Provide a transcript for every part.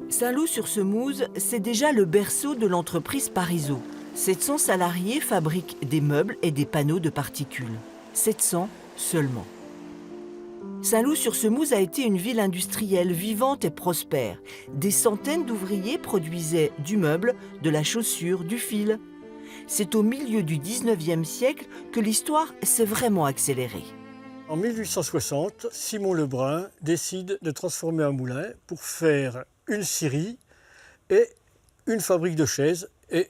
Saint-Loup-sur-Semouse, c'est déjà le berceau de l'entreprise Parisot. 700 salariés fabriquent des meubles et des panneaux de particules. 700 seulement. Saint-Loup-sur-Semouse a été une ville industrielle vivante et prospère. Des centaines d'ouvriers produisaient du meuble, de la chaussure, du fil. C'est au milieu du 19e siècle que l'histoire s'est vraiment accélérée. En 1860, Simon Lebrun décide de transformer un moulin pour faire une scierie et une fabrique de chaises. Et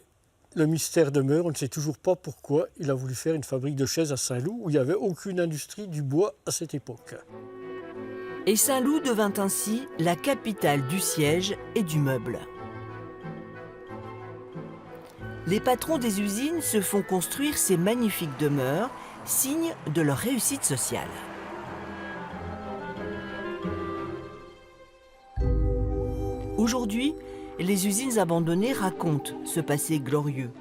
le mystère demeure, on ne sait toujours pas pourquoi il a voulu faire une fabrique de chaises à Saint-Loup, où il n'y avait aucune industrie du bois à cette époque. Et Saint-Loup devint ainsi la capitale du siège et du meuble. Les patrons des usines se font construire ces magnifiques demeures, signe de leur réussite sociale. Aujourd'hui, les usines abandonnées racontent ce passé glorieux.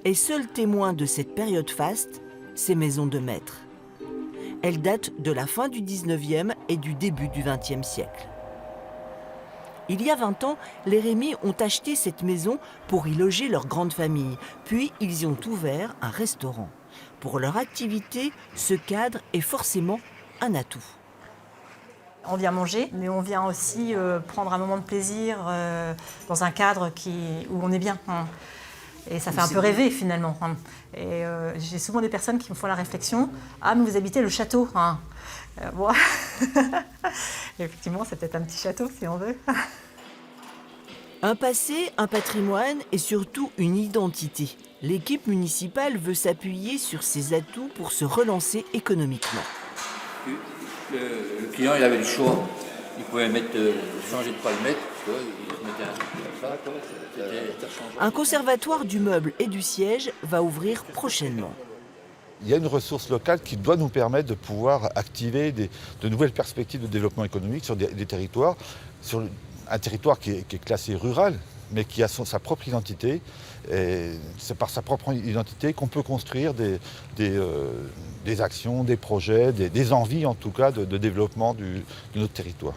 Et seul témoin de cette période faste, ces maisons de maître. Elles datent de la fin du 19e et du début du 20e siècle. Il y a 20 ans, les Rémy ont acheté cette maison pour y loger leur grande famille. Puis, ils y ont ouvert un restaurant. Pour leur activité, ce cadre est forcément un atout. On vient manger, mais on vient aussi prendre un moment de plaisir dans un cadre où on est bien. Et ça fait un peu rêver finalement. Et j'ai souvent des personnes qui me font la réflexion « Ah, mais vous habitez le château ». Bon. Effectivement, c'est peut-être un petit château si on veut. Un passé, un patrimoine et surtout une identité. L'équipe municipale veut s'appuyer sur ses atouts pour se relancer économiquement. Le client, il avait le choix. Il pouvait changer de quoi le mettre. Il mettait un conservatoire du meuble et du siège va ouvrir prochainement. Il y a une ressource locale qui doit nous permettre de pouvoir activer de nouvelles perspectives de développement économique sur des territoires, sur un territoire qui est classé rural, mais qui a sa propre identité. Et c'est par sa propre identité qu'on peut construire des actions, des projets, des envies en tout cas de développement de notre territoire.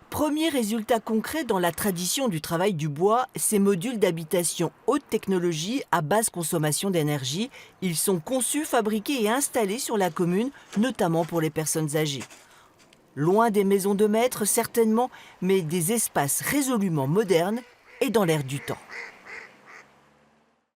Premier résultat concret dans la tradition du travail du bois, ces modules d'habitation haute technologie à basse consommation d'énergie. Ils sont conçus, fabriqués et installés sur la commune, notamment pour les personnes âgées. Loin des maisons de maître, certainement, mais des espaces résolument modernes et dans l'air du temps.